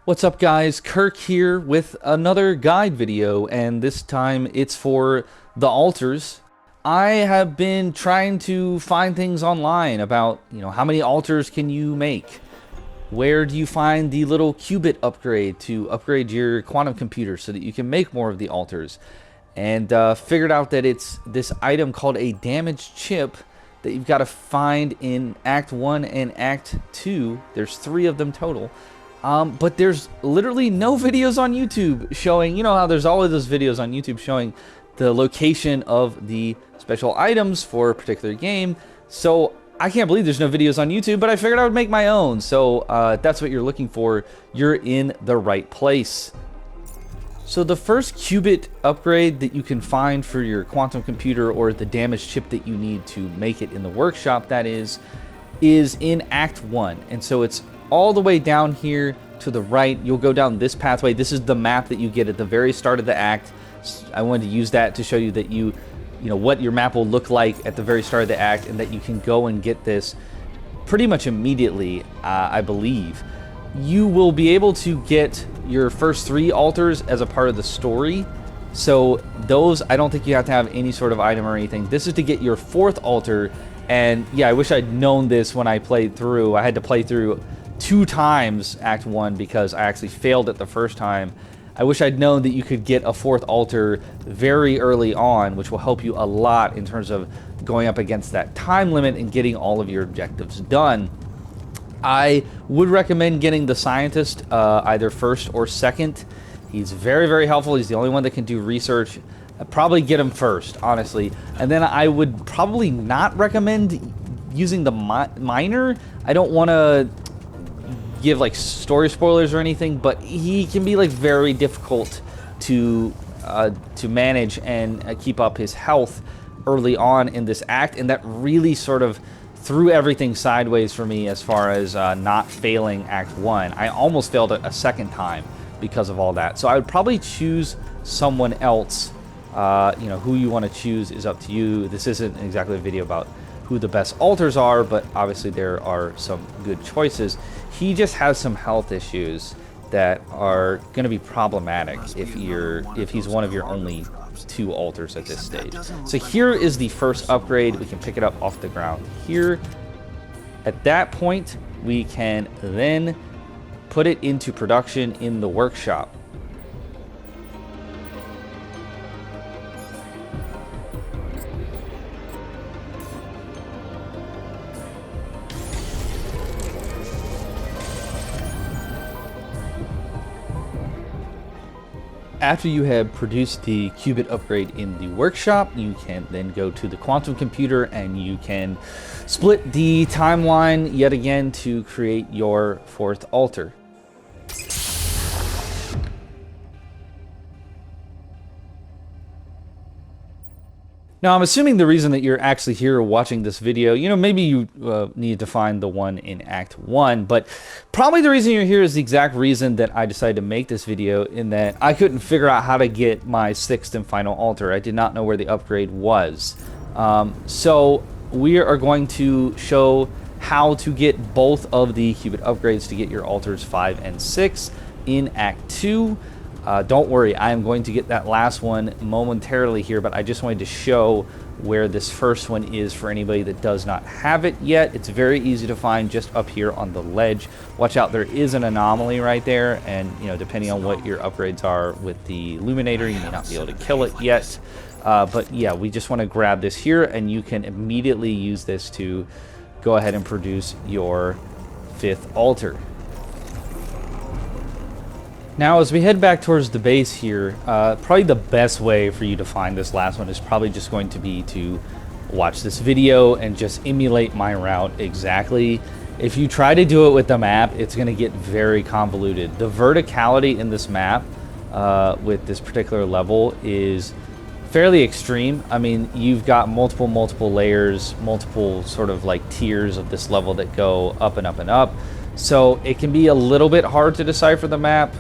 What's up guys, Kirk here with another guide video, and this time it's for the altars. I have been trying to find things online about, how many altars can you make? Where do you find the little Qubit upgrade to upgrade your quantum computer so that you can make more of the altars? And figured out that it's this item called a damaged chip that you've got to find in Act 1 and Act 2. There's 3 of them total. But there's literally no videos on YouTube showing, how there's always those videos on YouTube showing the location of the special items for a particular game. So I can't believe there's no videos on YouTube, but I figured I would make my own. So if that's what you're looking for, you're in the right place. So the first Qubit upgrade that you can find for your quantum computer, or the damaged chip that you need to make it in the workshop, that is in Act 1. And so it's all the way down here to the right. You'll go down this pathway. This is the map that you get at the very start of the act. I wanted to use that to show you that what your map will look like at the very start of the act, and that you can go and get this pretty much immediately, I believe. You will be able to get your first 3 altars as a part of the story. So those, I don't think you have to have any sort of item or anything. This is to get your 4th altar. And yeah, I wish I'd known this when I played through. I had to play through 2 times Act 1 because I actually failed it the first time. I wish I'd known that you could get a 4th altar very early on, which will help you a lot in terms of going up against that time limit and getting all of your objectives done. I would recommend getting the scientist either first or second. He's very, very helpful. He's the only one that can do research. I'd probably get him first, honestly. And then I would probably not recommend using the miner. I don't want to give like story spoilers or anything, but he can be like very difficult to manage and keep up his health early on in this act, and that really sort of threw everything sideways for me as far as not failing Act 1. I almost failed it a second time because of all that. So I would probably choose someone else. Who you want to choose is up to you. This isn't exactly a video about who the best altars are, but obviously there are some good choices. He just has some health issues that are going to be problematic if he's one of your only 2 altars at this stage. So here is the first upgrade. We can pick it up off the ground here. At that point, we can then put it into production in the workshop. After you have produced the Qubit upgrade in the workshop, you can then go to the quantum computer and you can split the timeline yet again to create your 4th altar. Now, I'm assuming the reason that you're actually here watching this video, maybe you need to find the one in Act 1, but probably the reason you're here is the exact reason that I decided to make this video, in that I couldn't figure out how to get my 6th and final altar. I did not know where the upgrade was. So we are going to show how to get both of the Qubit upgrades to get your altars 5 and 6 in Act 2. Don't worry, I am going to get that last one momentarily here, but I just wanted to show where this first one is for anybody that does not have it yet. It's very easy to find just up here on the ledge. Watch out, there is an anomaly right there, and depending on what your upgrades are with the Illuminator, you may not be able to kill it yet. But yeah, we just want to grab this here, and you can immediately use this to go ahead and produce your 5th altar. Now, as we head back towards the base here, probably the best way for you to find this last one is probably just going to be to watch this video and just emulate my route exactly. If you try to do it with the map, it's going to get very convoluted. The verticality in this map with this particular level is fairly extreme. I mean, you've got multiple layers, multiple sort of like tiers of this level that go up and up and up. So it can be a little bit hard to decipher the map.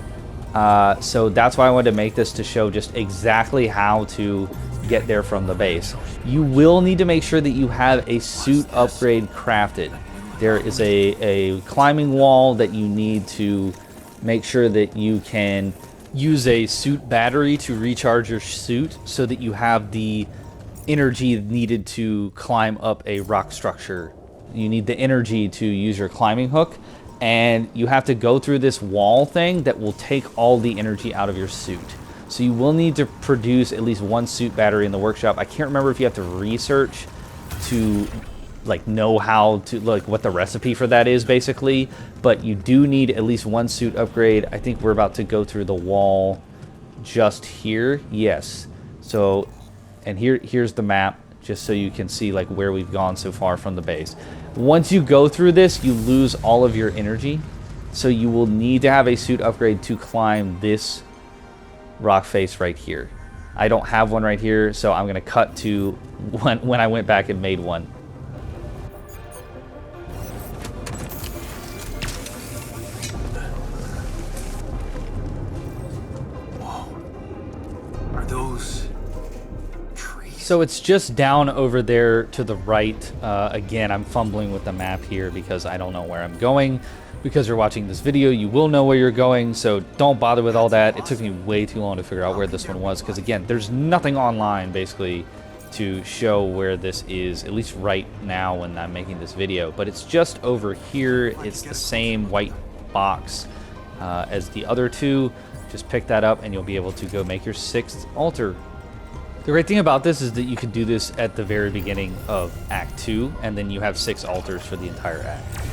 So that's why I wanted to make this, to show just exactly how to get there from the base. You will need to make sure that you have a suit upgrade crafted. There is a climbing wall that you need to make sure that you can use a suit battery to recharge your suit so that you have the energy needed to climb up a rock structure. You need the energy to use your climbing hook, and you have to go through this wall thing that will take all the energy out of your suit. So you will need to produce at least one suit battery in the workshop. I can't remember if you have to research to like know how to, like, what the recipe for that is basically, but you do need at least one suit upgrade. I think we're about to go through the wall just here. Yes. So, and here's the map, just so you can see like where we've gone so far from the base. Once you go through this, you lose all of your energy, so you will need to have a suit upgrade to climb this rock face right here. I don't have one right here, so I'm gonna cut to when I went back and made one. Whoa. Are those trees? So it's just down over there to the right. Again, I'm fumbling with the map here because I don't know where I'm going. Because you're watching this video, you will know where you're going, so don't bother with all that. It took me way too long to figure out where this one was, because again, there's nothing online basically to show where this is, at least right now when I'm making this video. But it's just over here. It's the same white box as the other two. Just pick that up and you'll be able to go make your 6th altar. The great thing about this is that you can do this at the very beginning of Act 2, and then you have 6 altars for the entire act.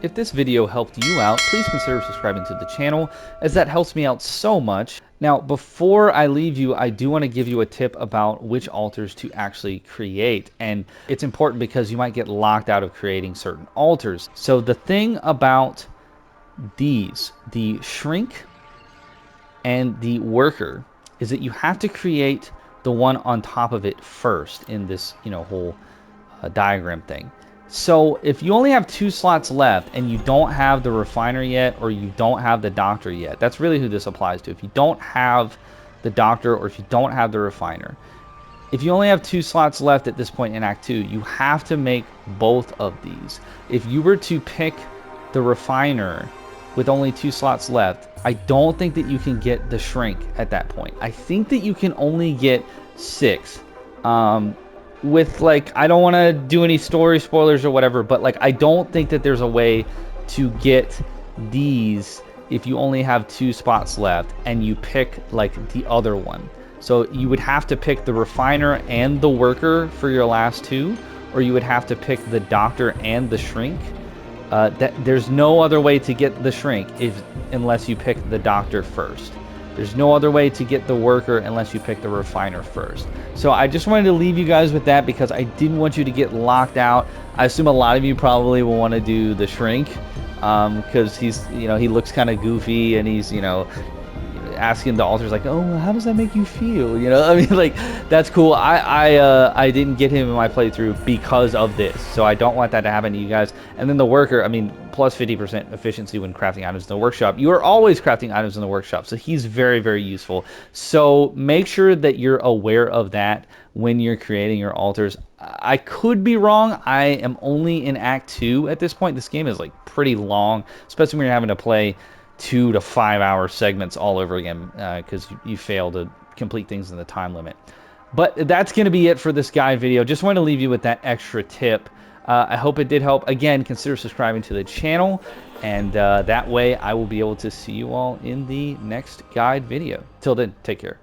If this video helped you out, please consider subscribing to the channel, as that helps me out so much. Now, before I leave you, I do want to give you a tip about which altars to actually create. And it's important because you might get locked out of creating certain altars. So the thing about these, the shrink and the worker, is that you have to create the one on top of it first in this, whole diagram thing. So if you only have 2 slots left and you don't have the refiner yet, or you don't have the doctor yet, that's really who this applies to. If you don't have the doctor, or if you don't have the refiner, if you only have 2 slots left at this point in Act 2, you have to make both of these. If you were to pick the refiner with only 2 slots left, I don't think that you can get the shrink at that point. I think that you can only get 6. With, like, I don't want to do any story spoilers or whatever, but like, I don't think that there's a way to get these if you only have 2 spots left and you pick like the other one. So you would have to pick the refiner and the worker for your last 2, or you would have to pick the doctor and the shrink. There's no other way to get the shrink unless you pick the doctor first. There's no other way to get the worker unless you pick the refiner first. So I just wanted to leave you guys with that because I didn't want you to get locked out. I assume a lot of you probably will want to do the shrink because he's, he looks kind of goofy, and he's, asking the altars like, oh, how does that make you feel? I mean, like, that's cool. I didn't get him in my playthrough because of this, so I don't want that to happen to you guys. And then the worker, I mean, plus 50% efficiency when crafting items in the workshop. You are always crafting items in the workshop, so he's very, very useful. So make sure that you're aware of that when you're creating your altars. I could be wrong. I am only in Act 2 at this point. This game is like pretty long, especially when you're having to play 2 to 5 hour segments all over again because you fail to complete things in the time limit. But that's going to be it for this guide video. Just wanted to leave you with that extra tip. I hope it did help. Again, consider subscribing to the channel, and that way I will be able to see you all in the next guide video. Till then, take care.